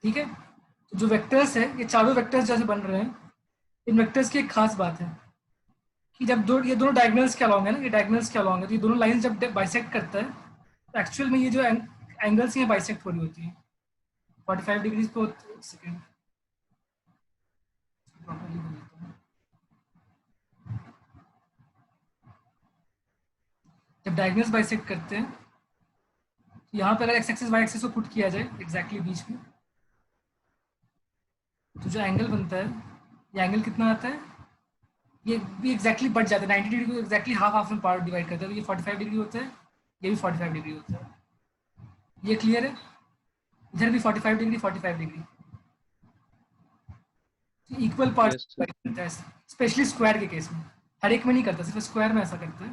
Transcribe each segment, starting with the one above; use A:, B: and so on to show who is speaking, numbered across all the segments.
A: ठीक है। तो जो वेक्टर्स है, ये चारों वेक्टर्स जैसे बन रहे हैं, इन वेक्टर्स की एक खास बात है कि जब ये दोनों डायगोनल्स के अलॉन्ग है ना, ये डायगोनल्स के अलॉन्ग है, तो ये दोनों लाइंस जब बाइसेक्ट करता है तो एक्चुअल में ये जो एंगल्स हैं बाइसेक्ट हो रही होती है 45 डिग्रीज पे। एक सेकेंड, प्रॉपर्ली बोल देता हूँ। जब डायगोनल्स बाइसेक्ट करते हैं, तो यहाँ पे अगर एक्स एक्सिस वाई एक्सिस को पुट किया जाए एग्जैक्टली बीच में, तो जो एंगल बनता है, ये एंगल कितना आता है, ये भी एग्जैक्टली बढ़ जाता है 90 डिग्री को एग्जैक्टली हाफ हाफ में पार्ट डिवाइड करता है, तो ये 45 डिग्री होता है, ये भी 45 डिग्री होता है। ये क्लियर है? इधर भी 45 degree 45 degree, equal part
B: yes sir.
A: Divide करता है, स्पेशली स्क्वायर के केस में। हर एक में नहीं करता, सिर्फ स्क्वायर में ऐसा करता है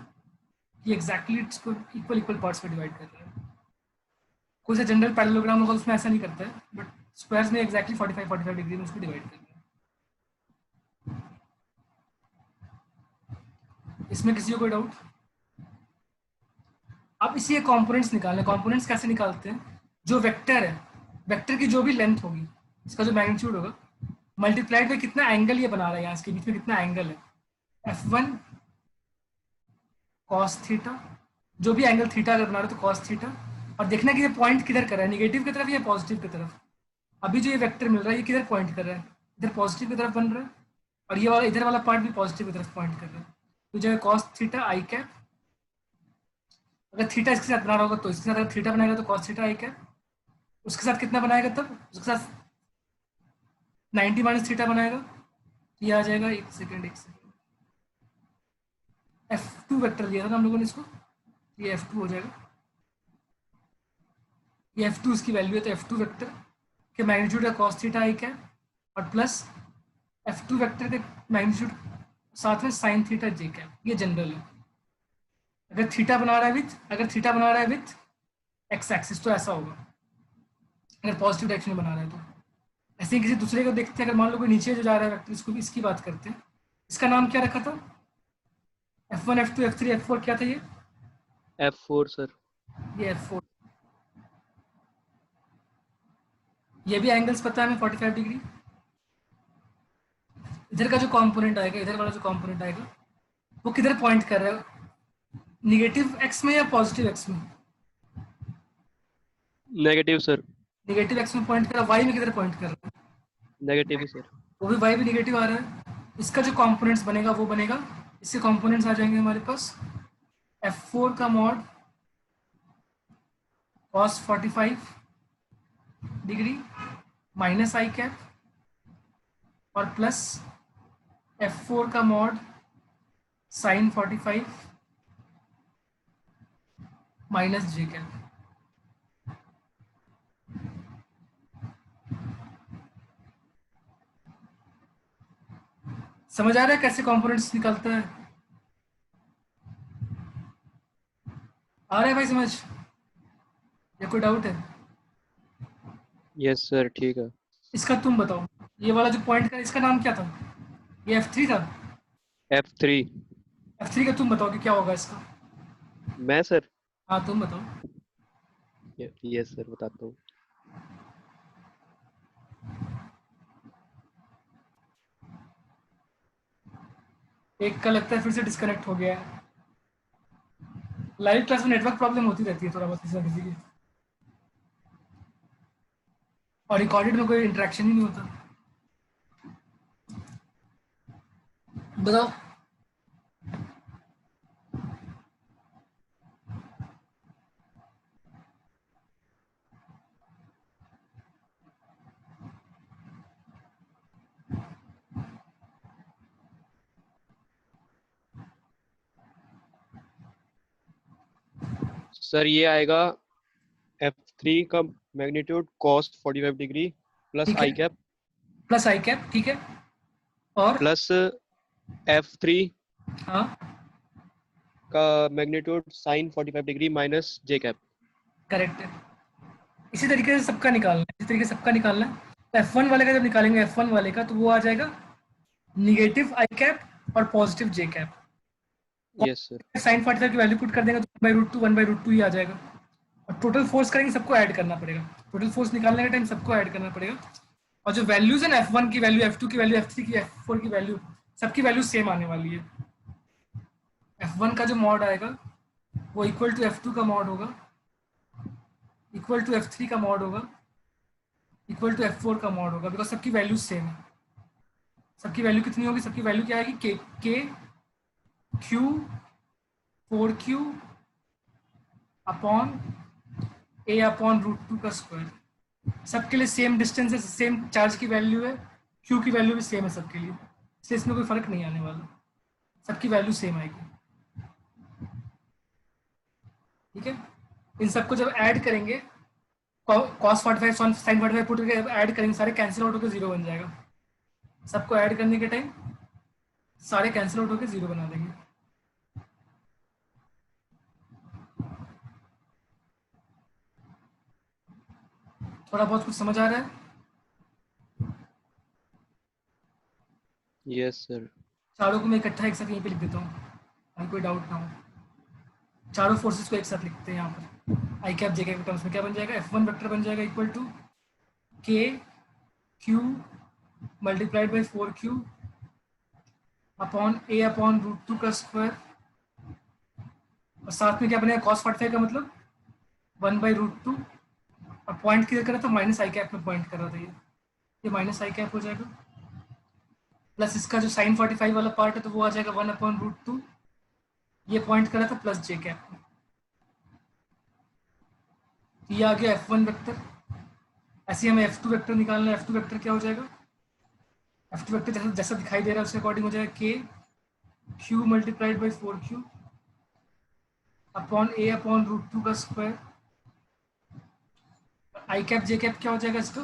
A: कि एग्जैक्टली इसको इक्वल इक्वल पार्ट्स में डिवाइड कर रहा है। कोई सा जनरल पैरेललोग्राम होगा उसमें ऐसा नहीं करता है, बट स्क्वायर्स में एग्जैक्टली 45 डिग्री में उसको डिवाइड कर रहा है। इसमें किसी को कोई डाउट? अब इसी कंपोनेंट्स निकालने, कंपोनेंट्स कैसे निकालते हैं? जो वेक्टर है, वेक्टर की जो भी लेंथ होगी, इसका जो मैग्नीट्यूड होगा मल्टीप्लाइड बाय कितना एंगल ये बना रहा है, यहाँ इसके बीच में कितना एंगल है, F1 cos थीटा, जो भी एंगल थीटा अगर बना रहे हो तो cos थीटा, और देखना कि ये पॉइंट किधर कर रहा है, नेगेटिव की तरफ या पॉजिटिव की तरफ। अभी जो ये वेक्टर मिल रहा है ये किधर पॉइंट कर रहा है, इधर पॉजिटिव की तरफ बन रहा है, और ये वाला इधर वाला पार्ट भी पॉजिटिव की तरफ पॉइंट कर रहा है। तो जो है cos थीटा आई कैप, अगर थीटा इसके साथ बना रहा होगा तो इसके साथ, अगर थीटा बनाएगा तो cos थीटा आई कैप, उसके साथ कितना बनाएगा तब, उसके साथ 90 माइनस थीटा बनाएगा, ये आ जाएगा, एक सेकेंड F2 वेक्टर लिया था ना हम लोगों ने इसको, ये F2 हो जाएगा, ये F2 इसकी वैल्यू है, तो F2 वेक्टर के मैग्नीट्यूड है cos थीटा आई कैप, और प्लस F2 वेक्टर के मैग्नीट्यूड साथ में sin थीटा जे कैप, ये जनरल है। अगर थीटा बना रहा है विथ एक्स एक्सिस तो ऐसा होगा, अगर पॉजिटिव डायरेक्शन में बना रहा है तो। ऐसे ही किसी दूसरे को देखते हैं, अगर मान लो कोई नीचे जो जा रहा है वेक्टर, इसको भी इसकी बात करते हैं, इसका नाम क्या रखा था, F1 F2 F3 F4 क्या था ये?
B: F4 sir.
A: ये F4। ये भी एंगल्स पता है हमें 45 डिग्री। इधर का जो कंपोनेंट आएगा, इधर वाला जो कंपोनेंट आएगा, वो किधर पॉइंट कर रहा है, निगेटिव एक्स में या पॉजिटिव एक्स में?
B: Negative sir.
A: निगेटिव एक्स में पॉइंट कर रहा है, वाई में किधर पॉइंट कर रहा है?
B: नेगेटिव ही सर।
A: वो भी वाई भी निगेटिव आ रहा है। इसका जो कंपोनेंट्स बनेगा वो बनेगा, इसके कंपोनेंट्स आ जाएंगे हमारे पास F4 का मॉड cos 45 डिग्री माइनस आई कैप, और प्लस F4 का मॉड sin 45 माइनस जे कैप। समझ आ रहा है कैसे कंपोनेंट्स निकलता है? आ रहा है भाई समझ, या कोई डाउट है?
B: यस सर ठीक है।
A: इसका तुम बताओ, ये वाला जो पॉइंट का इसका नाम क्या था, ये F3 था।
B: F3।
A: F3 का तुम बताओ कि क्या होगा इसका।
B: मैं सर।
A: हाँ तुम बताओ।
B: यस सर बताता हूँ।
A: एक का लगता है फिर से डिस्कनेक्ट हो गया है। लाइव क्लास में नेटवर्क प्रॉब्लम होती रहती है थोड़ा बहुत किसी ना किसी की, और रिकॉर्डेड में कोई इंटरेक्शन ही नहीं होता। बताओ।
B: सर ये आएगा F3 का मैग्नीट्यूड cos 45 डिग्री प्लस
A: ठीक है,
B: आई कैप
A: प्लस आई कैप, ठीक है, और
B: प्लस F3
A: हाँ
B: का मैग्नीट्यूड sin 45 डिग्री माइनस जे कैप।
A: करेक्ट है। इसी तरीके से सबका निकालना है, इसी तरीके से सबका निकालना है। तो F1 वाले का जब निकालेंगे, F1 वाले का, तो वो आ जाएगा निगेटिव आई कैप और पॉजिटिव जे कैप।
B: Yes sir.
A: साइन 45 की वैल्यू पुट कर देंगे तो 1/√2 1/√2 ही आ जाएगा, और टोटल फोर्स करेंगे, सबको ऐड करना पड़ेगा। टोटल फोर्स निकालने के टाइम सबको ऐड करना पड़ेगा। और जो वैल्यूज है ना, F1 की वैल्यू, F2 की वैल्यू, F3 की, F4 की वैल्यू, सबकी वैल्यू सेम आने वाली है। F1 का जो मॉड आएगा वो इक्वल टू F2 का मॉड होगा, इक्वल टू F3 का मॉड होगा, इक्वल टू F4 का मॉड होगा, बिकॉज सबकी वैल्यू सेम है। सबकी वैल्यू कितनी होगी? सबकी वैल्यू क्या आएगी? के Q 4Q upon A upon root 2 का स्क्वायर। सबके लिए सेम डिस्टेंस है, सेम चार्ज की वैल्यू है, क्यू की वैल्यू भी सेम है सबके लिए, इसलिए इसमें कोई फर्क नहीं आने वाला, सबकी वैल्यू सेम आएगी। ठीक है, इन सबको जब ऐड करेंगे, cos 45 sin 45 पुट करके ऐड करेंगे, सारे कैंसिल आउट होकर जीरो बन जाएगा। सबको ऐड करने के टाइम सारे कैंसिल आउट होकर जीरो बना देंगे। थोड़ा बहुत कुछ समझ आ रहा है?
B: Yes sir.
A: चारों को मैं इकट्ठा एक साथ यहीं पे लिख देता हूँ, ताकि कोई डाउट ना हो। चारों फोर्सेस को एक साथ लिखते हैं यहाँ पर। आई कैप जे कैप के टर्म्स में क्या बन जाएगा? F1 वेक्टर बन जाएगा equal to K Q multiplied by 4Q upon A upon root 2 का स्क्वायर, और साथ में क्या बनेगा? cos 45 का मतलब 1/√2, और पॉइंट किधर कर रहा था? माइनस आई कैप में पॉइंट कर रहा था ये माइनस आई कैप हो जाएगा, प्लस इसका जो साइन 45 वाला पार्ट है तो वो आ जाएगा 1/√2, ये पॉइंट कर रहा था प्लस जे कैप में। ये आ गया F1 वेक्टर। ऐसे ही हमें F2 वेक्टर निकालना है। F2 वेक्टर क्या हो जाएगा? F2 वेक्टर जैसा जैसा दिखाई दे रहा है उसके अकॉर्डिंग हो जाएगा K Q multiplied by 4Q upon A upon root 2 का square. I cap J cap क्या हो जाएगा इसका?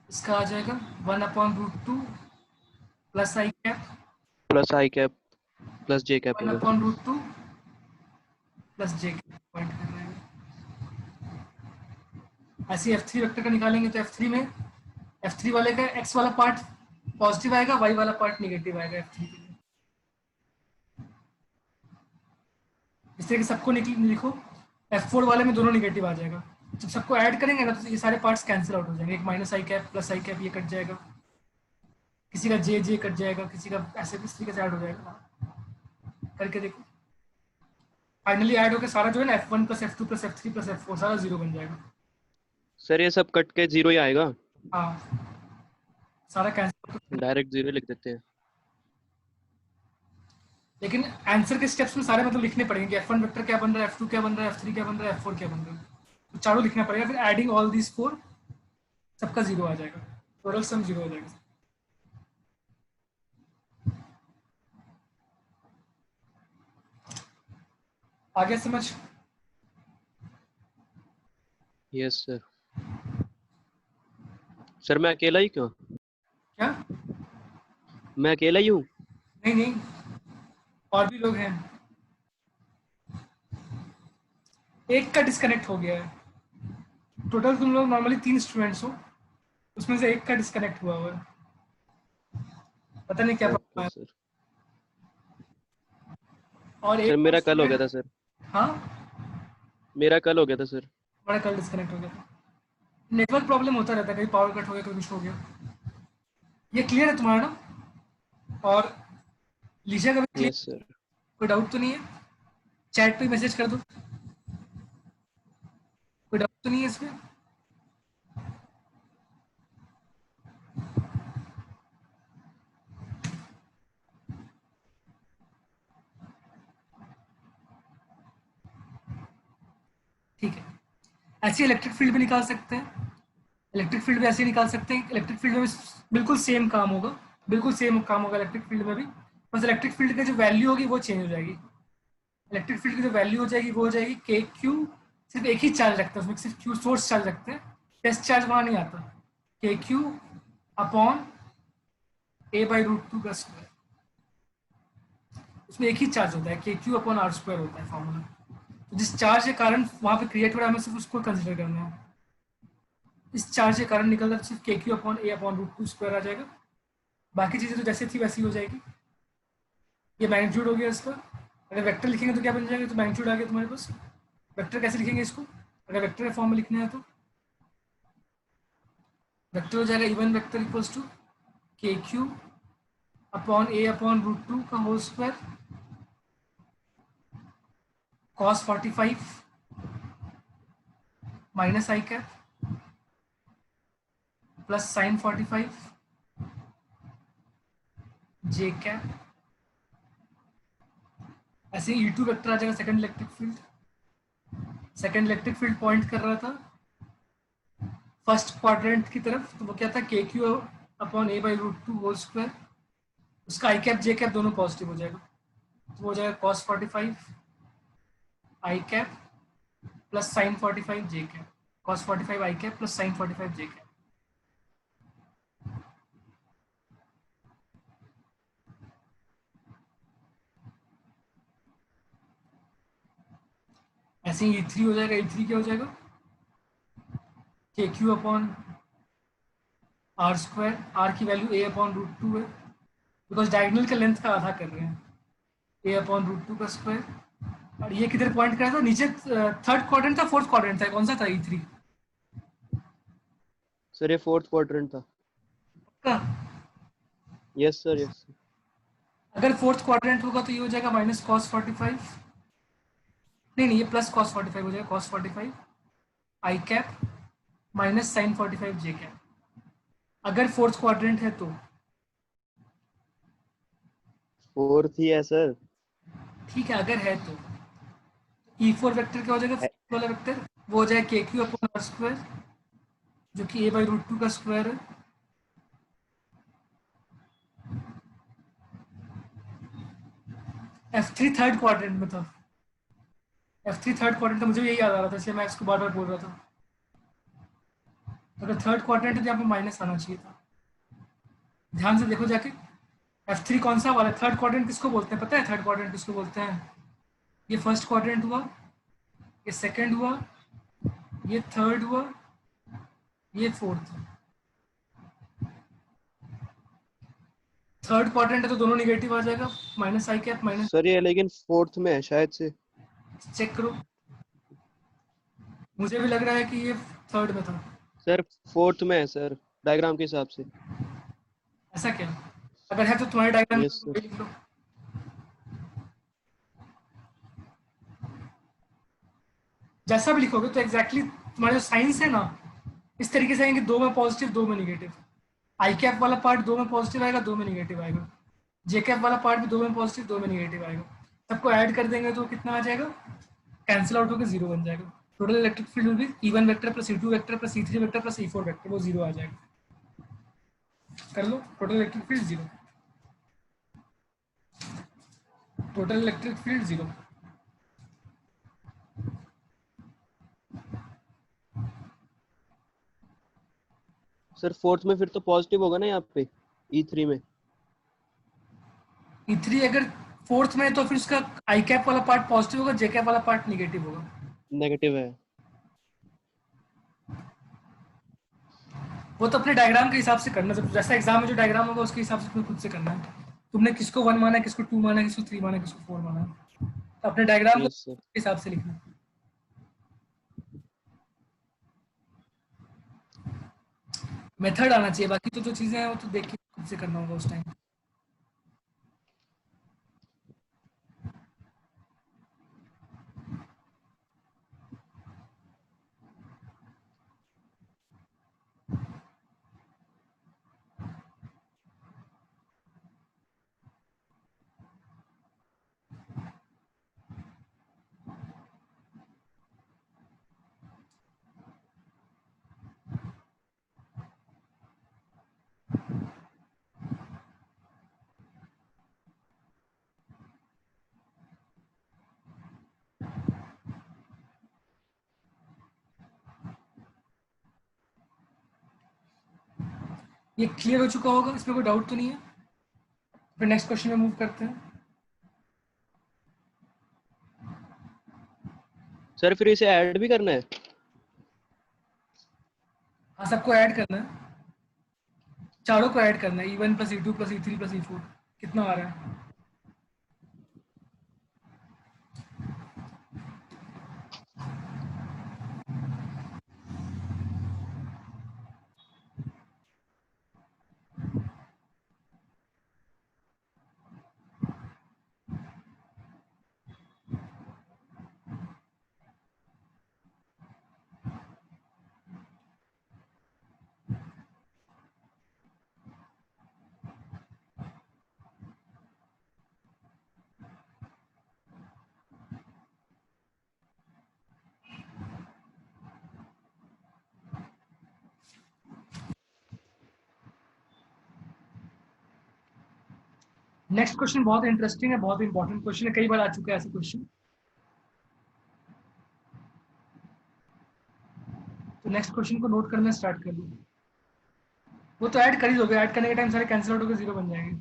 A: इसका आ जाएगा 1/√2 plus I cap,
B: plus I cap plus J cap होगा।
A: 1/√2 प्लस जे कैप पॉइंट कर रहे हैं। ऐसे F3 वेक्टर का निकालेंगे तो F3 में F3 वाले का x वाला पार्ट पॉजिटिव आएगा, y वाला पार्ट नेगेटिव आएगा F3 के लिए। इस तरह के सबको लिखो, F4 वाले में दोनों नेगेटिव आ जाएगा। जब सबको ऐड करेंगे ना तो ये सारे पार्ट्स कैंसिल आउट हो जाएंगे, एक minus I cap plus I cap ये कट जाएगा, किसी का जे जे कट जाएगा, किसी का ऐसे इस तरीके से ऐड हो जाएगा। करके देखो, फाइनली ऐड होकर सारा जो है ना F1 plus F2 plus F3 plus F4 सारा जीरो बन जाएगा।
B: सर ये सब कट के जीरो ही आएगा?
A: हाँ, सारा कैंसिल।
B: डायरेक्ट जीरो लिख देते हैं।
A: लेकिन आंसर के स्टेप्स में सारे मतलब लिखने पड़ेंगे। F1 वेक्टर क्या बन रहा है, F2 क्या बन रहा है, F3 क्या बन रहा है, F4 क्या बन रहा है, तो चारों लिखना पड़ेगा। फिर एडिंग ऑल दीज 4 सबका जीरो आ जाएगा, टोटल सम जीरो हो जाएगा। आगे समझ?
B: Yes sir. सर मैं अकेला ही क्यों?
A: क्या?
B: मैं अकेला ही हूँ?
A: नहीं नहीं, और भी लोग हैं। एक का डिस्कनेक्ट हो गया है। टोटल तुम लोग नॉर्मली 3 स्टूडेंट्स हो, उसमें से एक का डिस्कनेक्ट हुआ हुआ है, पता नहीं क्या प्रॉब्लम
B: ओके
A: है।
B: सर।
A: और
B: सर
A: एक और
B: मेरा कल हो गया
A: स्टूडेंट,
B: था सर।
A: हाँ,
B: मेरा कल हो गया था सर।
A: बड़ा कल डिस्कनेक्ट हो गया था। नेटवर्क प्रॉब्लम होता रहता है, कहीं पावर कट हो गया, कहीं कुछ हो गया। ये क्लियर है तुम्हारा ना? और लीजिए, कभी क्लियर?
B: Yes sir.
A: कोई डाउट तो नहीं है? चैट पे मैसेज कर दो, कोई डाउट तो नहीं है इसमें? ठीक है, ऐसे इलेक्ट्रिक फील्ड भी निकाल सकते हैं। इलेक्ट्रिक फील्ड भी ऐसे ही निकाल सकते हैं। इलेक्ट्रिक फील्ड में भी बिल्कुल सेम काम होगा, बिल्कुल सेम काम होगा इलेक्ट्रिक फील्ड में भी, बस इलेक्ट्रिक फील्ड की जो वैल्यू होगी वो चेंज हो जाएगी। इलेक्ट्रिक फील्ड की जो वैल्यू हो जाएगी वो हो जाएगी के क्यू, सिर्फ एक ही चार्ज रखते हैं उसमें, सिर्फ क्यू सोर्स चार्ज रखते हैं, टेस्ट चार्ज वहाँ नहीं आता। के क्यू अपॉन a/√2 का स्क्वायर, उसमें एक ही चार्ज होता है, के क्यू अपॉन आर स्क्वायर होता है फॉर्मूला। तो जिस चार्ज के कारण वहाँ पे क्रिएट हो रहा है, हमें सिर्फ उसको कंसिडर करना है। इस चार्ज के कारण निकल रहा सिर्फ के क्यू अपॉन a/√2 स्क्वायर आ जाएगा, बाकी चीज़ें तो जैसे थी वैसी हो जाएगी। ये मैग्नीट्यूड हो गया इसका। अगर वेक्टर लिखेंगे तो क्या बन जाएगा? तो मैग्नीट्यूड आ गया तुम्हारे पास, वेक्टर कैसे लिखेंगे इसको, अगर वेक्टर के फॉर्म में लिखना है तो वेक्टर हो जाएगा even vector equals to K Q upon A upon root two का होल स्क्वायर कॉस 45 माइनस आई cap plus sine 45 J cap. ऐसे ही E2 वेक्टर आ जाएगा second electric field. Second electric field point कर रहा था फर्स्ट क्वाड्रेंट की तरफ, तो वो क्या था K Q upon A by root two whole square, उसका आई कैप जे कैप दोनों पॉजिटिव हो जाएगा, तो वो हो जाएगा cos 45 I cap plus sine 45 J cap, cos 45 I cap plus sine 45 J cap. ऐसे ही E3 हो जाएगा, E3 क्या हो जाएगा K Q upon R square, R की value A upon root two है बिकॉज डायगोनल के लेंथ का आधा कर रहे हैं, ए अपॉन रूट टू का स्क्वायर। और ये किधर पॉइंट कर रहा था नीचे, थर्ड क्वाड्रेंट था फोर्थ क्वाड्रेंट था, कौन सा था E3
B: सर ये फोर्थ क्वाड्रेंट था।
A: का?
B: Yes sir yes.
A: अगर फोर्थ क्वाड्रेंट होगा तो ये हो जाएगा माइनस कॉस 45, नहीं ये प्लस कॉस 45 हो जाएगा, cos 45 I cap minus sign 45 J cap, अगर फोर्थ क्वाड्रेंट है तो।
B: फोर्थ ही है सर।
A: ठीक है अगर है तो E4 वेक्टर क्या हो जाएगा, फोर्थ वाला वेक्टर वो हो जाएगा K Q upon R square जो कि ए बाई रूट टू का स्क्वायर है F3 थर्ड क्वाड्रेंट में था, F3 थर्ड क्वाड्रेंट, मुझे यही याद आ रहा था इसलिए मैं इसको बार बार बोल रहा था। अगर थर्ड क्वाड्रेंट है तो यहाँ पे माइनस आना चाहिए था, ध्यान से देखो जाके। F3 कौन सा वाला थर्ड क्वाड्रेंट किसको बोलते हैं पता है, थर्ड क्वाड्रेंट किसको बोलते हैं, ये फर्स्ट क्वाड्रेंट हुआ, ये सेकंड हुआ, ये थर्ड हुआ, ये फोर्थ। थर्ड क्वाड्रेंट है तो दोनों निगेटिव आ जाएगा, माइनस आई कैप माइनस,
B: सर ये लेकिन फोर्थ में है शायद से।
A: चेक करो, मुझे भी लग रहा है कि ये थर्ड में था।
B: सर फोर्थ में है सर, डायग्राम के हिसाब से।
A: ऐसा क्या, अगर है तो तुम्हारे डायग्राम
B: यस सर।
A: लिख लो। जैसा भी लिखोगे तो एग्जैक्टली तुम्हारे जो साइंस है ना इस तरीके से आएंगे, दो में पॉजिटिव दो में निगेटिव, आई कैप वाला पार्ट दो में पॉजिटिव आएगा दो में निगेटिव आएगा, जे कैप वाला पार्ट भी दो में पॉजिटिव दो में निगेटिव आएगा, सबको ऐड कर देंगे तो कितना आ जाएगा, कैंसिल आउट होकर जीरो बन जाएगा। Total electric field will be E1 vector plus E2 vector plus E3 vector plus E4 vector, वो जीरो आ जाएगा। कर लो, total electric field zero, total electric field zero.
B: Sir fourth में फिर तो पॉजिटिव होगा ना यहाँ पे E3 में।
A: E3 अगर फोर्थ में है तो फिर उसका आई कैप वाला पार्ट पॉजिटिव होगा, जे कैप वाला पार्ट निगेटिव होगा।
B: नेगेटिव है।
A: वो तो अपने डायग्राम के हिसाब से करना, जब जैसा एग्जाम में जो डायग्राम होगा उसके हिसाब से तुम्हें खुद से करना है। तुमने किसको 1 माना है, किसको 2 माना है, किसको 3 माना है, किसको 4 माना है, तो अपने डायग्राम को
B: यस सर।
A: हिसाब से लिखना। मेथड आना चाहिए, बाकी तो जो चीजें हैं वो तो देख के खुद से करना होगा उस टाइम। ये क्लियर हो चुका होगा, इसमें कोई डाउट तो नहीं है। फिर नेक्स्ट क्वेश्चन में मूव करते हैं।
B: सर फिर इसे ऐड भी करना है।
A: हाँ सबको ऐड करना है, चारों को ऐड करना है, E1 plus E2 plus E3 plus E4 कितना आ रहा है। नेक्स्ट क्वेश्चन बहुत इंटरेस्टिंग है, बहुत इंपॉर्टेंट क्वेश्चन है, कई बार आ चुका है ऐसा क्वेश्चन। तो नेक्स्ट क्वेश्चन को नोट करना स्टार्ट कर दो। वो तो ऐड कर ही दोगे, ऐड करने के टाइम सारे कैंसिल आउट होकर जीरो बन जाएंगे।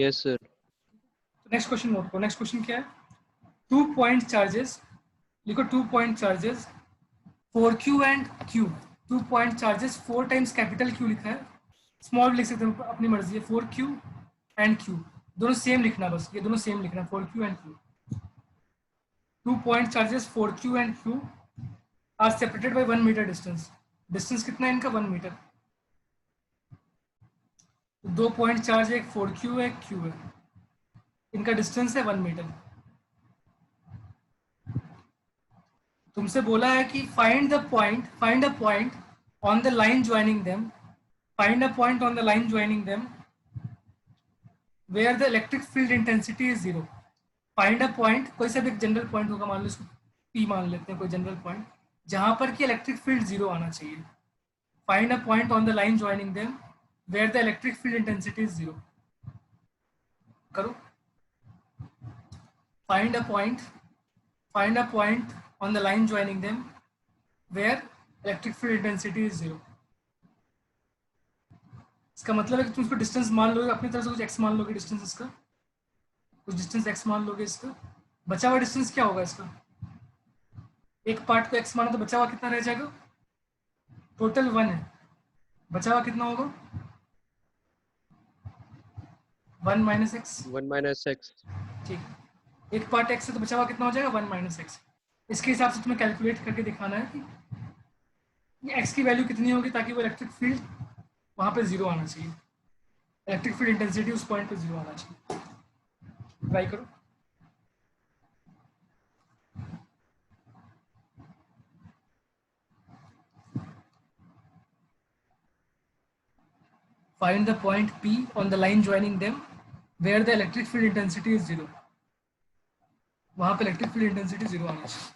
B: Yes sir.
A: तो नेक्स्ट क्वेश्चन नोट करो। नेक्स्ट क्वेश्चन क्या है? 2 पॉइंट चार्जेस, लिखो 2 point charges 4Q and Q। 2 point charges 4 times capital Q लिखा है, स्मॉल भी लिख सकते हो अपनी मर्जी है। 4Q एंड Q दोनों सेम लिखना, बस ये दोनों सेम लिखना, 4Q and Q। 2 point charges 4Q and Q are separated by 1 metre distance. Distance कितना है इनका? 1 मीटर। तो 2 पॉइंट चार्ज है, एक 4Q है, एक Q है, इनका डिस्टेंस है 1 मीटर। तुमसे बोला है कि find a point on the line joining them, find a point on the line joining them where the electric field intensity is zero. Find a point, कोई सा भी एक जनरल पॉइंट होगा, मान लो इसको P मान लेते हैं, कोई जनरल पॉइंट जहां पर कि इलेक्ट्रिक फील्ड जीरो आना चाहिए। Find a point on the line joining them where the electric field intensity is zero. करो। Find a point, find a point on the line joining them where electric field intensity is zero. इसका मतलब है कि तुम इसको distance मान लोगे अपनी तरफ से, कुछ एक्स मान लोगे डिस्टेंस इसका, कुछ डिस्टेंस एक्स मान लोगे इसका। बचा हुआ डिस्टेंस क्या होगा इसका? एक पार्ट को एक्स माना तो बचा हुआ कितना रह जाएगा? टोटल 1 है, बचा हुआ कितना होगा? 1 - x।
B: 1 - x।
A: ठीक, एक पार्ट एक्स है तो बचा हुआ कितना हो जाएगा? 1 - x। इसके हिसाब से तुम्हें कैलकुलेट करके दिखाना है कि एक्स की वैल्यू कितनी होगी ताकि वो इलेक्ट्रिक फील्ड वहां पे जीरो आना चाहिए, इलेक्ट्रिक फील्ड इंटेंसिटी उस पॉइंट पे जीरो आना चाहिए। ट्राई करो। Find the point P on the line joining them where the electric field intensity is zero। वहां पे इलेक्ट्रिक फील्ड इंटेंसिटी जीरो आना चाहिए।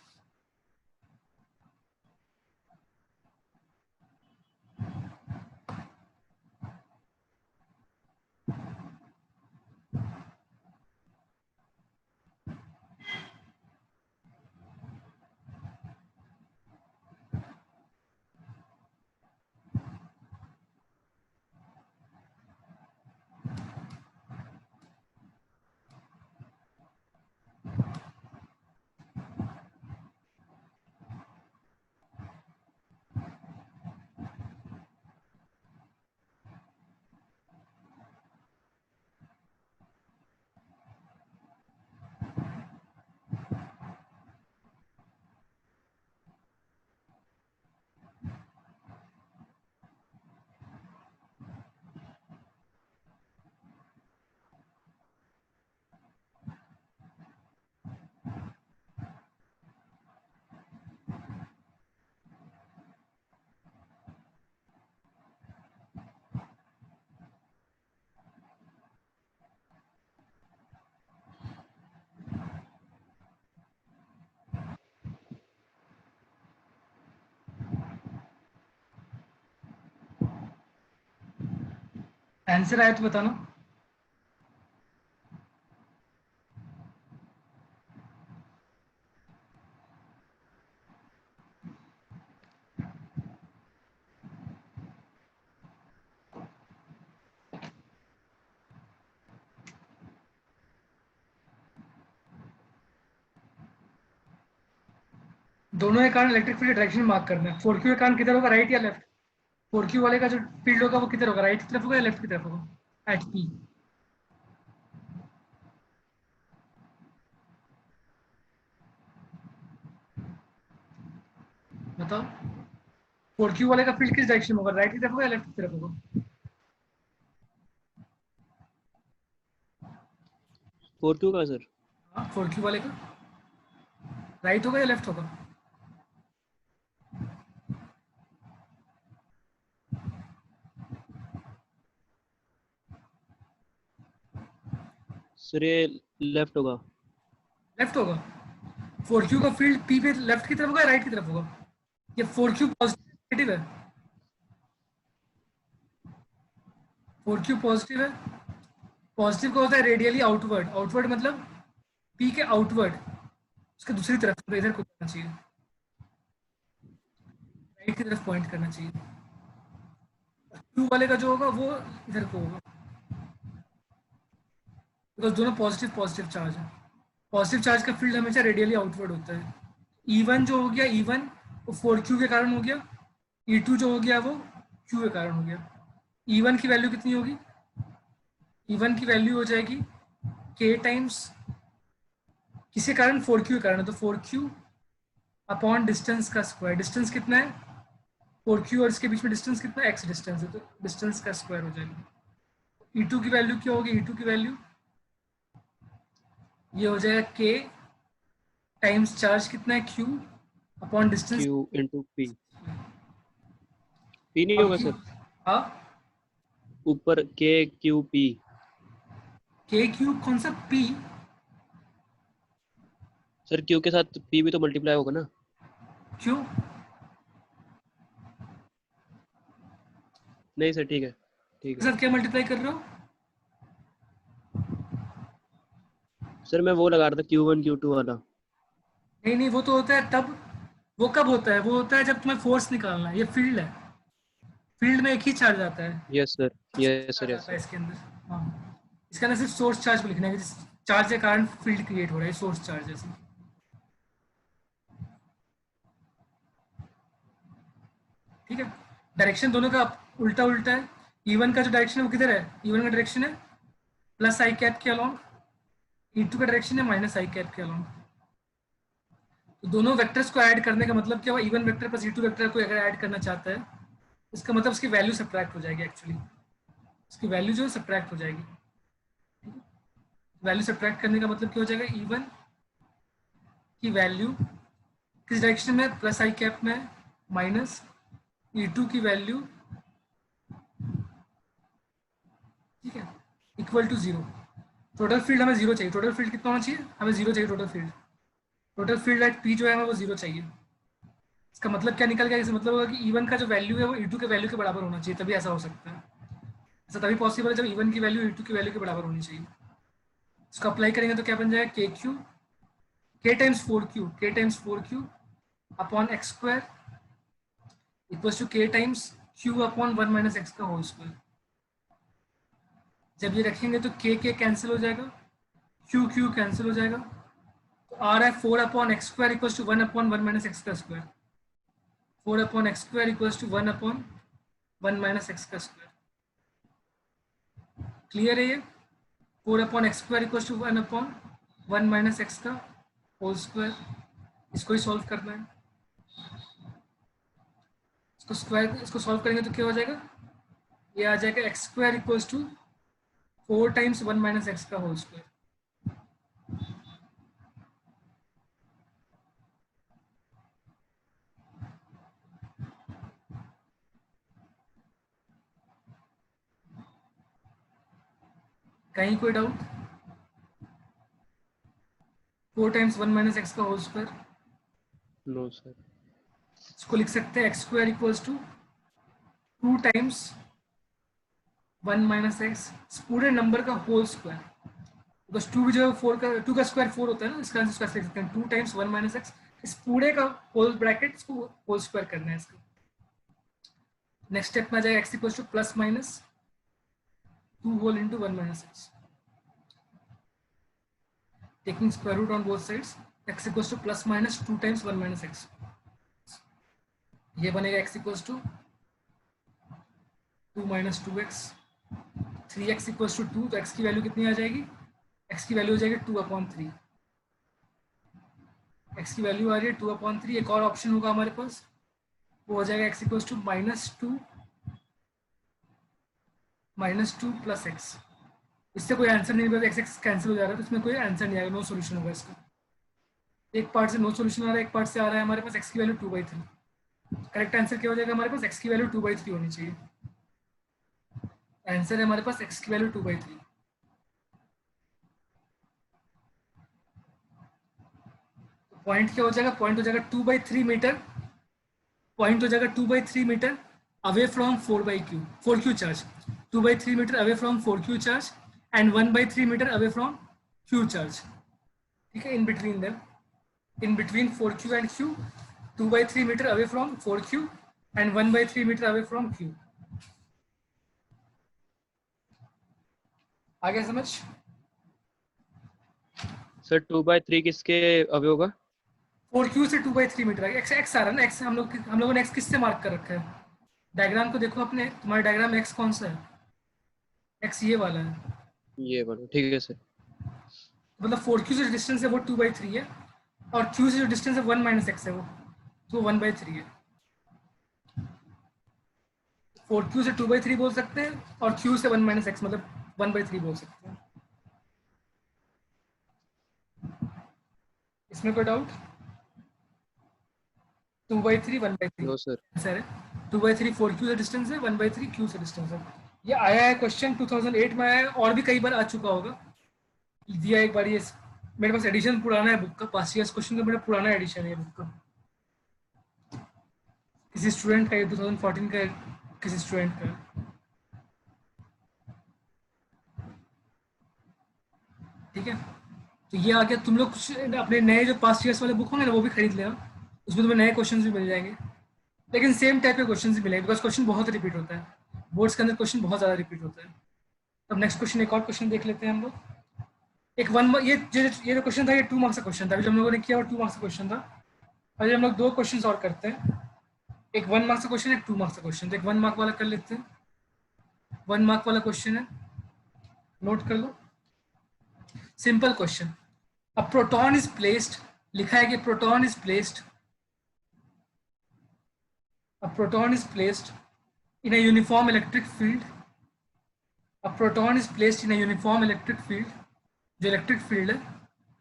A: आंसर आया तो बताना। दोनों के कारण इलेक्ट्रिक फील्ड डायरेक्शन मार्क करना है। 4Q के कारण किधर होगा, राइट या लेफ्ट? 4Q वाले का जो फील्ड होगा वो किधर होगा, राइट की तरफ होगा या लेफ्ट की तरफ होगा एट P? बताओ, 4Q वाले का फील्ड किस डायरेक्शन में होगा, राइट की तरफ होगा या लेफ्ट की तरफ होगा?
B: 4Q का सर?
A: हाँ, 4Q वाले का राइट होगा या लेफ्ट होगा?
B: सर ये लेफ्ट होगा।
A: लेफ्ट होगा। 4Q का फील्ड P पे लेफ्ट की तरफ होगा या राइट की तरफ होगा? ये 4Q पॉजिटिव नेगेटिव है? 4Q पॉजिटिव है पॉजिटिव का होता है रेडियली आउटवर्ड, आउटवर्ड मतलब पी के आउटवर्ड, उसके दूसरी तरफ तो इधर को करना चाहिए, राइट की तरफ पॉइंट करना चाहिए। क्यू वाले का जो होगा वो इधर को होगा, बिकॉज दोनों पॉजिटिव पॉजिटिव चार्ज है। पॉजिटिव चार्ज का फील्ड हमेशा रेडियली आउटवर्ड होता है। E1 जो हो गया, E1 वो 4Q के कारण हो गया, E2 जो हो गया वो Q के कारण हो गया। E1 की वैल्यू कितनी होगी? E1 की वैल्यू हो जाएगी K टाइम्स किसके कारण, 4Q के कारण है, तो 4Q अपॉन डिस्टेंस का स्क्वायर। डिस्टेंस कितना है 4Q और इसके बीच में डिस्टेंस कितना है, x डिस्टेंस है, तो डिस्टेंस का स्क्वायर हो जाएगा। E2 की वैल्यू क्या होगी? E2 की वैल्यू ये हो जाएगा K टाइम्स चार्ज कितना है Q upon distance.
B: Q into P। P नहीं
A: अब
B: होगा
A: Q,
B: सर,
A: हाँ
B: ऊपर K Q P।
A: K Q कौन सा P?
B: सर Q के साथ P भी तो मल्टीप्लाई होगा ना।
A: क्यों?
B: नहीं सर, ठीक है ठीक
A: के
B: है।
A: साथ क्या मल्टीप्लाई कर रहे हो?
B: सर मैं वो लगा रहा था Q1 Q2 वाला।
A: नहीं नहीं, वो तो होता है तब, वो कब होता है? वो होता है जब तुम्हें फोर्स निकालना है, ये फील्ड है, फील्ड में एक ही चार्ज आता है,
B: yes sir,
A: source
B: yes sir,
A: charge
B: yes
A: आता है
B: सर।
A: इसके अंदर। हाँ, इसके अंदर सिर्फ सोर्स चार्ज को लिखना है, जिस चार्ज के कारण फील्ड क्रिएट हो रहा है, सोर्स चार्ज जैसे। ठीक है, डायरेक्शन दोनों का उल्टा उल्टा है। E1 का जो डायरेक्शन है वो किधर है? E1 का डायरेक्शन है प्लस आई कैप के अलॉन्ग, E2 का डायरेक्शन है माइनस आई कैप के अलॉन्ग। तो दोनों वेक्टर्स को ऐड करने का मतलब क्या हुआ? E1 vector plus E2 vector को अगर ऐड करना चाहता है, इसका मतलब उसकी वैल्यू सब्ट्रैक्ट हो जाएगी, एक्चुअली उसकी वैल्यू जो है सब्ट्रैक्ट हो जाएगी। वैल्यू सब्ट्रैक्ट करने का मतलब क्या हो जाएगा? E1 की वैल्यू किस डायरेक्शन में, प्लस आई कैप में, माइनस E2 की वैल्यू, ठीक है, equal to zero. Total field हमें जीरो चाहिए, टोटल फील्ड कितना होना चाहिए? हमें जीरो चाहिए total field. Total field at P जो है हमें वो जीरो चाहिए। इसका मतलब क्या निकल गया? इसका मतलब होगा कि E1 का जो वैल्यू है वो E2 के वैल्यू के बराबर होना चाहिए, तभी ऐसा हो सकता है। ऐसा तभी पॉसिबल है जब E1 की वैल्यू E2 की वैल्यू के बराबर होनी चाहिए। इसको अप्लाई करेंगे तो क्या बन जाएगा? के क्यू, के times 4Q, k times 4Q upon x square equals to k times Q upon 1 minus x का होल स्क्वायर। जब ये रखेंगे तो के कैंसिल हो जाएगा, Q कैंसिल हो जाएगा, तो आ रहा है 4 upon x square equals to 1 upon 1 minus x का square. 4 upon x square equals to 1 upon 1 minus x का स्क्वायर। क्लियर है ये? 4 upon x square equals to 1 upon 1 minus x का होल स्क्वायर। इसको ही सॉल्व करना है। इसको सॉल्व करेंगे तो क्या हो जाएगा? ये आ जाएगा X square equals to 4 times 1 minus x का होल स्क्वायर। कहीं कोई डाउट? 4 टाइम्स 1 माइनस एक्स का होल स्क्वायर,
B: नो सर।
A: इसको लिख सकते हैं X square equals to 2 times 1 minus X, पूरे नंबर का होल स्क्वायर, बिकॉज 2 जो है 4 का, 2 का स्क्वायर 4 होता है ना, इसका आंसर लिख सकते हैं 2 टाइम्स 1 माइनस एक्स, इस पूरे का होल ब्रैकेट, इसको होल स्क्वायर करना है इसका। नेक्स्ट स्टेप में आ जाएगा X equals to plus minus 2 whole into 1 minus X, taking square root on both sides, x equals to plus minus 2 times 1 minus x, ये बनेगा x equals to 2 minus 2x, 3x equals to 2, तो x की value कितनी आ जाएगी? x की value हो जाएगी 2 upon 3, x की वैल्यू आ रही है 2 अपॉन 3। एक और ऑप्शन होगा हमारे पास, वो हो जाएगा x equals to -2 plus x। इससे कोई आंसर नहीं मिलेगा, x कैंसिल हो जा रहा है, तो इसमें कोई आंसर नहीं आएगा, नो सोल्यूशन होगा इसका। एक पार्ट से नो सोल्यूशन आ रहा है, एक पार्ट से आ रहा है हमारे पास x की वैल्यू 2/3। करेक्ट आंसर क्या हो जाएगा हमारे पास? x की वैल्यू 2/3 होनी चाहिए। आंसर है हमारे पास x की वैल्यू 2/3। पॉइंट क्या हो जाएगा? पॉइंट हो जाएगा 2/3 मीटर, पॉइंट हो जाएगा 2/3 metre away from 4/Q, 4Q charge, 2/3 metre away from 4Q charge, and 1/3 meter away from q charge. ठीक है, in between them, in between 4q and q, 2/3 meter away from 4q and 1/3 meter away from q. आगे समझ?
B: Sir 2/3 किसके away होगा?
A: 4q से 2/3 metre है। x आ रहा है ना, x हम लोगों ने x किससे मार्क कर रखा है? डायग्राम को देखो अपने, तुम्हारे डायग्राम में x कौन सा है? x ये वाला है,
B: ये वाला, ठीक है सर।
A: मतलब 4q से जो डिस्टेंस है वो 2/3 है, और q से जो डिस्टेंस है 1 - x है वो, तो 1/3 है। 4q से 2/3 बोल सकते हैं, और q से 1 - x मतलब 1/3 बोल सकते हैं। इसमें कोई doubt? 2/3 1/3
B: no sir.
A: Sir, 2/3 4q से डिस्टेंस है, 1/3 q से डिस्टेंस है। ये आया है क्वेश्चन 2008 में आया है, और भी कई बार आ चुका होगा, दिया एक बार। ये मेरे पास एडिशन पुराना है बुक का, पास्ट ईयर्स क्वेश्चन का मेरा पुराना एडिशन है ये बुक का, किसी स्टूडेंट का, ये 2014 का किसी स्टूडेंट का। ठीक है, तो ये आ गया। तुम लोग कुछ अपने नए जो पास्ट ईयर्स वाले बुक होंगे ना वो भी खरीद लेना, उसमें तुम्हें नए क्वेश्चन भी मिल जाएंगे, लेकिन सेम टाइप के क्वेश्चन भी मिलेंगे, बिकॉज क्वेश्चन बहुत रिपीट होता है, बोर्ड्स के अंदर क्वेश्चन बहुत ज़्यादा रिपीट होता है। अब नेक्स्ट क्वेश्चन, एक और क्वेश्चन देख लेते हैं हम लोग। एक ये जो क्वेश्चन था ये 2 मार्क्स का क्वेश्चन था, अभी जो हम लोगों ने किया वो 2 मार्क्स का क्वेश्चन था। और हम लोग 2 क्वेश्चन और करते हैं, एक 1 मार्क्स का क्वेश्चन, एक 2 मार्क्स का क्वेश्चन। तो एक 1 मार्क वाला कर लेते हैं। 1 मार्क वाला क्वेश्चन है, नोट कर लो। Simple question, a proton is placed, लिखा है कि proton is placed, a proton is placed in a uniform electric field, a proton is placed in a uniform electric field, जो इलेक्ट्रिक फील्ड है,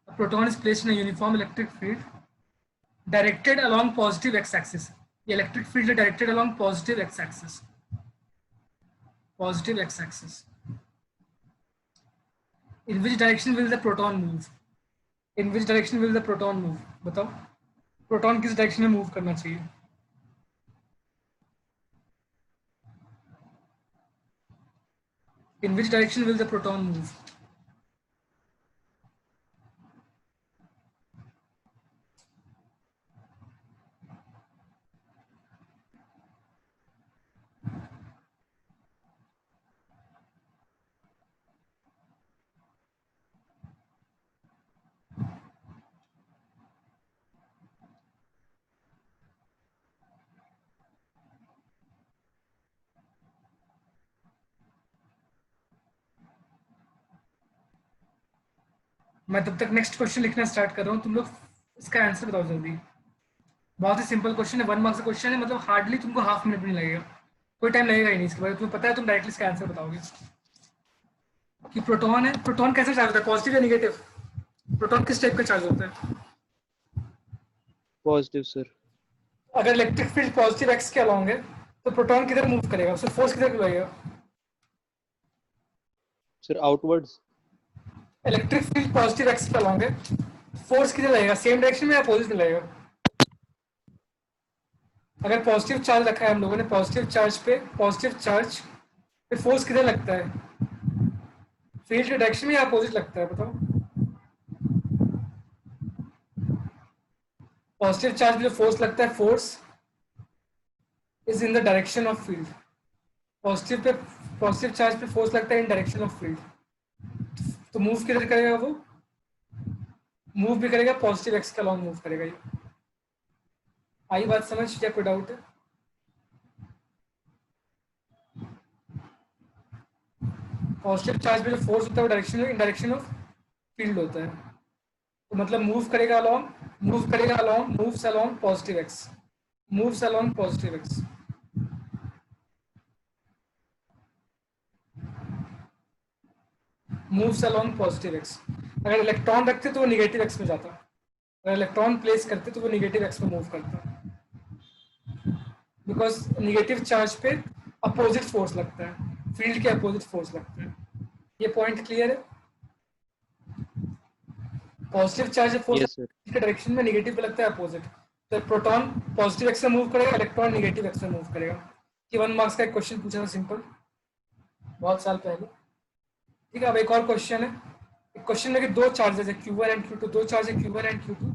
A: a proton is placed in a uniform electric field directed along positive x axis, ये electric field है directed along positive x axis, positive x axis. In which direction will the proton move? In which direction will the proton move? बताओ, proton किस direction में move करना चाहिए? In which direction will the proton move? मैं तब तक next question लिखना start कर रहा हूँ, तुम लोग इसका आंसर बताओ जल्दी। बहुत ही सिंपल क्वेश्चन है, 1 मार्क्स का क्वेश्चन है, मतलब हार्डली तुमको हाफ मिनट भी नहीं लगेगा, कोई टाइम लगेगा ही नहीं इसके बाद, तुम्हें पता है तुम डायरेक्टली इसका आंसर बताओगे। कि प्रोटॉन है, प्रोटॉन कैसे चार्ज होता है, पॉजिटिव या नेगेटिव? प्रोटॉन किस टाइप का चार्ज होता है?
B: Positive sir.
A: अगर इलेक्ट्रिक फील्ड पॉजिटिव एक्स के अलोंग है तो प्रोटॉन किधर मूव करेगा, उसे फोर्स किधर लगेगा?
B: Sir outwards.
A: Electric field positive x के अलोंग है, फोर्स किधर लगेगा, सेम डायरेक्शन में या अपोजिट में लगेगा? अगर पॉजिटिव चार्ज रखा है हम लोगों ने, पॉजिटिव चार्ज पे फोर्स किधर लगता है, फील्ड के डायरेक्शन में या अपोजिट लगता है, बताओ। पॉजिटिव चार्ज पे जो फोर्स लगता है, force is in the direction of field, positive charge पे फोर्स लगता है इन डायरेक्शन ऑफ फील्ड, तो मूव किधर करेगा वो? मूव भी करेगा पॉजिटिव एक्स के अलोंग मूव करेगा ये। आई बात समझ या कोई डाउट है? पॉजिटिव चार्ज पे जो फोर्स होता है वो direction in direction of field होता है, तो मतलब मूव्स करेगा along moves along positive x, moves along positive x. Moves along positive x. अगर इलेक्ट्रॉन रखते तो वो निगेटिव एक्स में जाता, अगर इलेक्ट्रॉन प्लेस करते तो वो निगेटिव एक्स में मूव करता, बिकॉज निगेटिव चार्ज पे अपोजिट फोर्स लगता है, फील्ड के अपोजिट फोर्स लगता है। ये पॉइंट क्लियर है? Positive charge force
B: yes sir.
A: के डायरेक्शन में, निगेटिव पे लगता है अपोजिट, तो प्रोटॉन पॉजिटिव एक्स में मूव करेगा, इलेक्ट्रॉन निगेटिव एक्स में मूव करेगा। कि 1 मार्क्स का एक क्वेश्चन पूछा था सिंपल, बहुत साल पहले। ठीक है, अब एक और क्वेश्चन है। क्वेश्चन में कि दो चार्जेस है Q1 एंड Q2, दो चार्ज है Q1 एंड Q2,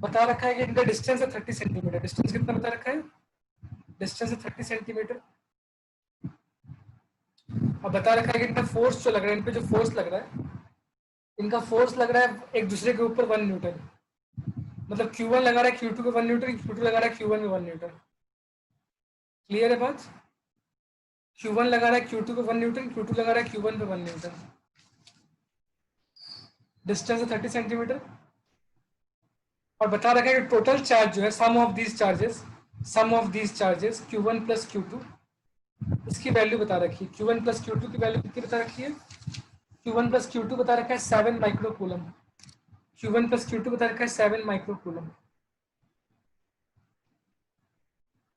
A: बता रखा है कि इनका डिस्टेंस है 30 सेंटीमीटर। डिस्टेंस कितना बता रखा है? डिस्टेंस है 30 सेंटीमीटर। अब बता रखा है कि इनका फोर्स जो लग रहा है, इन पे जो फोर्स लग रहा है, इनका फोर्स लग रहा है एक दूसरे के ऊपर 1 न्यूटन। मतलब Q1 लगा रहा है Q2 पे 1 न्यूटन, Q2 लगा रहा है Q1 पे 1 न्यूटन। क्लियर है बात? Q1 लगा रहा है Q2 पे 1 न्यूटन, Q2 लगा रहा है Q1 पे 1 न्यूटन। डिस्टेंस है 30 सेंटीमीटर। और बता रखा है कि टोटल चार्ज जो है, sum of these charges Q1 plus Q2, इसकी वैल्यू बता रखी है। Q1 प्लस Q2 की वैल्यू कितनी बता रखी है? Q1 प्लस Q2 बता रखा है 7 माइक्रोकूलम। Q1 प्लस Q2 बता रखा है 7 microcoulomb.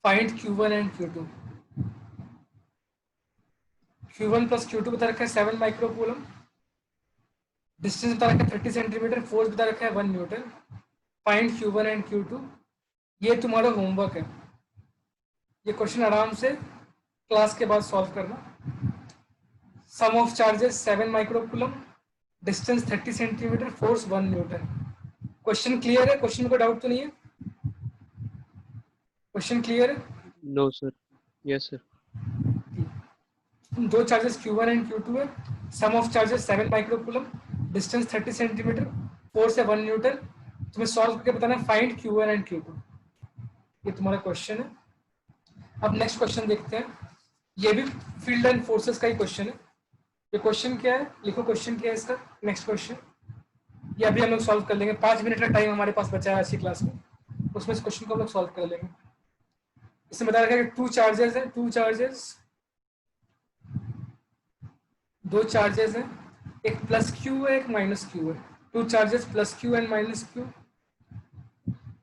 A: Find Q1 and Q2। Q1 plus Q2 बता रखा है 7 माइक्रोकूलम, डिस्टेंस बता रखा है 30 सेंटीमीटर, फोर्स बता रखा है 1 Newton. Find Q1 and Q2। ये तुम्हारा होमवर्क है। ये क्वेश्चन आराम से क्लास के बाद सॉल्व करना। Sum of charges 7 microcoulomb, distance 30 centimetre, force 1 newton. Question clear है? क्वेश्चन को डाउट तो नहीं है? क्वेश्चन क्लियर है?
B: No, sir. Yes, sir.
A: दो चार्जेस Q1 एंड Q2 है, sum of charges 7 microcoulomb, distance 30 centimetre, force है 1 न्यूटन। तुम्हें सॉल्व करके बताना फाइंड Q1 एंड Q2। ये तुम्हारा क्वेश्चन है। अब नेक्स्ट क्वेश्चन देखते हैं। ये भी फील्ड एंड फोर्सेस का ही क्वेश्चन है। ये क्वेश्चन क्या है, लिखो क्वेश्चन क्या है इसका। नेक्स्ट क्वेश्चन ये अभी हम लोग सॉल्व कर लेंगे। 5 मिनट का टाइम हमारे पास बचा है आज की क्लास में, उसमें इस क्वेश्चन को हम लोग सॉल्व कर लेंगे। इसमें बता रखा है कि दो चार्जेस हैं, एक प्लस क्यू है, एक माइनस क्यू है। Two charges plus Q and minus Q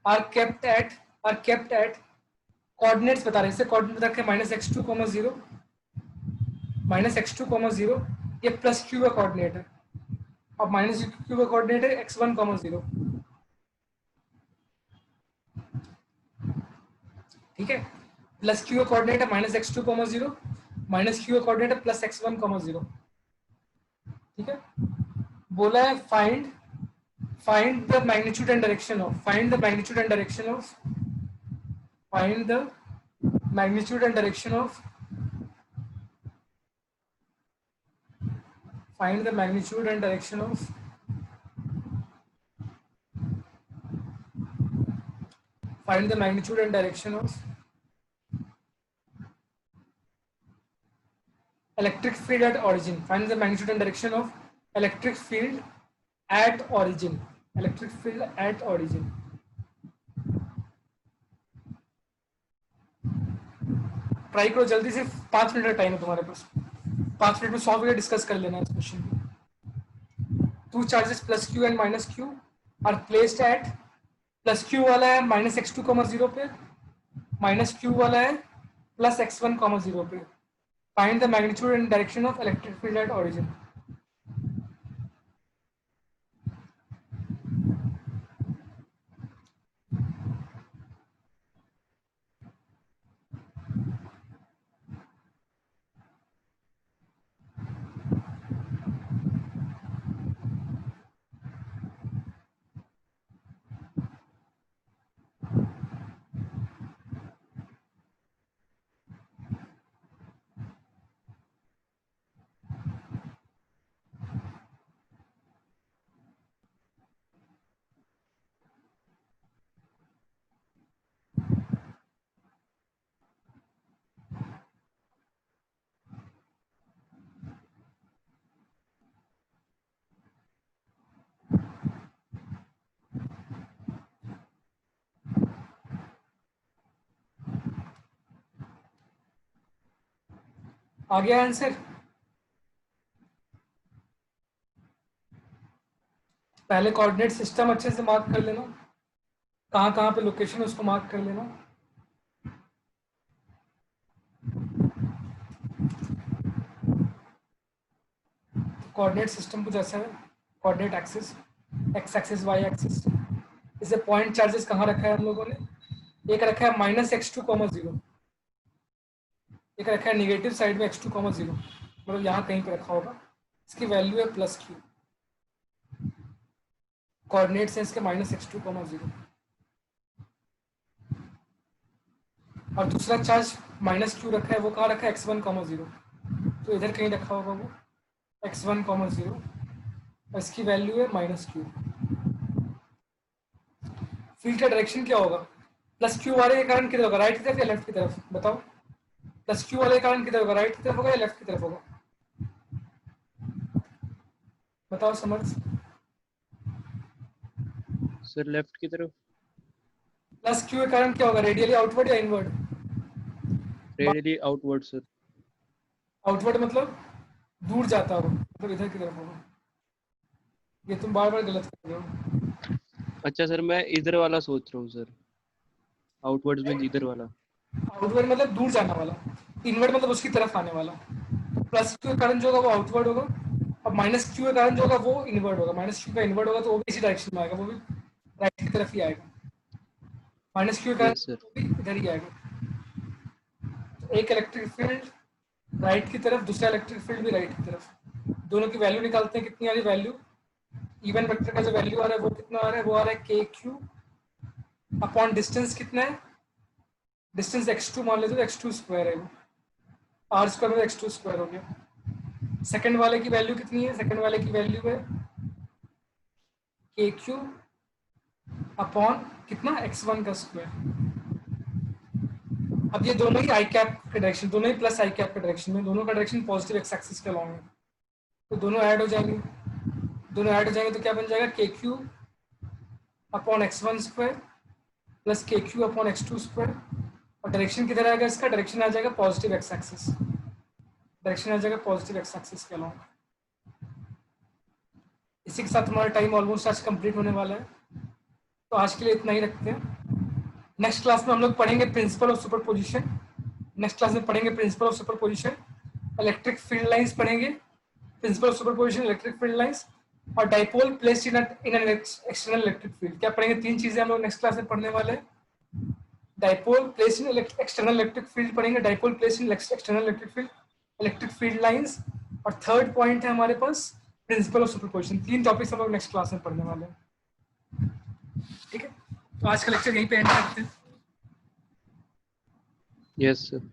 A: R kept at coordinates बता रहे हैं। इससे कोऑर्डिनेट बता रखे -x2, 0 ये प्लस क्यू का कोऑर्डिनेट है, और माइनस क्यू का कोऑर्डिनेट है x1, 0। ठीक है, प्लस क्यू का कोऑर्डिनेट है -x2, 0, माइनस क्यू का कोऑर्डिनेट है +x1, 0। ठीक है, बोला है find the magnitude and direction of find the magnitude and direction of find the magnitude and direction of find the magnitude and direction of find the magnitude and direction of electric field at origin. Find the magnitude and direction of electric field at origin. Electric field at origin. Try करो जल्दी से, 5 minute का time है तुम्हारे पास। 5 minute में solve करके discuss कर लेना इस क्वेश्चन को। Two charges plus Q and minus Q R placed at, plus Q वाला है -x2, 0 पे, माइनस क्यू वाला है +x1, 0 पे। Find the magnitude and direction of electric field at origin. आ गया आंसर? पहले कोऑर्डिनेट सिस्टम अच्छे से मार्क कर लेना, कहाँ कहाँ पे लोकेशन है उसको मार्क कर लेना। कोऑर्डिनेट सिस्टम कुछ ऐसा है, coordinate axis, X axis, Y axis. इसे पॉइंट चार्जेस कहाँ रखा है हम लोगों ने? एक रखा है -x2, 0, एक रखा है नेगेटिव साइड में x2, 0, मतलब यहाँ कहीं पे रखा होगा। इसकी वैल्यू है प्लस क्यू, कोऑर्डिनेट्स हैं इसके -x2, 0, और दूसरा चार्ज -q रखा है, वो कहाँ रखा है, x1, 0, तो इधर कहीं रखा होगा वो x1, 0, और इसकी वैल्यू है -q। फील्ड का डायरेक्शन क्या होगा, प्लस क्यू वाले के कारण किधर होगा, राइट की तरफ या लेफ्ट की तरफ, बताओ। प्लस क्यू वाले के कारण किधर होगा, राइट की तरफ होगा या लेफ्ट की तरफ होगा, बताओ समर्थ।
B: सर लेफ्ट की तरफ।
A: प्लस क्यू के कारण क्या होगा, रेडियली आउटवर्ड या inward,
B: radially outward sir.
A: Outward मतलब दूर जाता होगा, मतलब इधर की तरफ होगा। ये तुम बार बार गलत कर रहे हो।
B: अच्छा सर मैं इधर वाला सोच रहा हूँ सर, आउटवर्ड्स में इधर वाला।
A: आउटवर्ड मतलब दूर जाने वाला, इनवर्ड मतलब उसकी तरफ आने वाला। प्लस क्यू के कारण जो होगा वो आउटवर्ड होगा, और माइनस क्यू के कारण जो होगा वो इनवर्ड होगा। माइनस क्यू का इनवर्ड होगा तो वो भी इसी डायरेक्शन में आएगा, वो भी राइट की तरफ ही आएगा। माइनस क्यू के कारण
B: यस सर।
A: वो भी इधर ही आएगा। तो एक इलेक्ट्रिक फील्ड राइट की तरफ, दूसरा इलेक्ट्रिक फील्ड भी राइट की तरफ, दोनों की वैल्यू निकालते हैं। कितनी आ रही वैल्यू, इवन वेक्टर का जो वैल्यू आ रहा है वो कितना आ रहा है, वो आ रहा है के क्यू अपॉन डिस्टेंस कितना है, डिस्टेंस x2 मान लेते हो, x2 स्क्वायर है वो, आर स्क्वायर में x2 स्क्वायर हो गया। सेकंड वाले की वैल्यू कितनी है, सेकंड वाले की वैल्यू है के क्यू अपॉन कितना, x1 का स्क्वायर। अब ये दोनों ही आई कैप के डायरेक्शन, दोनों ही प्लस आई कैप के डायरेक्शन में, दोनों का डायरेक्शन पॉजिटिव एक्स एक्सिस के अलॉन्ग है, तो दोनों ऐड हो जाएंगे। दोनों ऐड हो जाएंगे तो क्या बन जाएगा, K Q upon x1 square plus के क्यू अपॉन x2 स्क्वायर, और डायरेक्शन किधर आएगा इसका, डायरेक्शन आ जाएगा पॉजिटिव एक्स एक्सिस, डायरेक्शन आ जाएगा पॉजिटिव एक्स एक्सिस के अलॉन्ग। इसी के साथ हमारा टाइम ऑलमोस्ट आज कंप्लीट होने वाला है, तो आज के लिए इतना ही रखते हैं। नेक्स्ट क्लास में हम लोग पढ़ेंगे principle of superposition, next class में पढ़ेंगे principle of superposition, electric field lines पढ़ेंगे, principle of superposition, electric field lines, और dipole placed in an external electric field. क्या पढ़ेंगे, तीन चीजें हम लोग नेक्स्ट क्लास में पढ़ने वाले हैं। Dipole placed in external electric field पढ़ेंगे, dipole placed in external electric field, electric field lines, और थर्ड पॉइंट है हमारे पास प्रिंसिपल ऑफ सुपरपोजिशन। तीन टॉपिक्स हम लोग नेक्स्ट क्लास में पढ़ने वाले हैं, ठीक है। तो आज का लेक्चर यहीं पे एंड करते हैं।
B: Yes sir.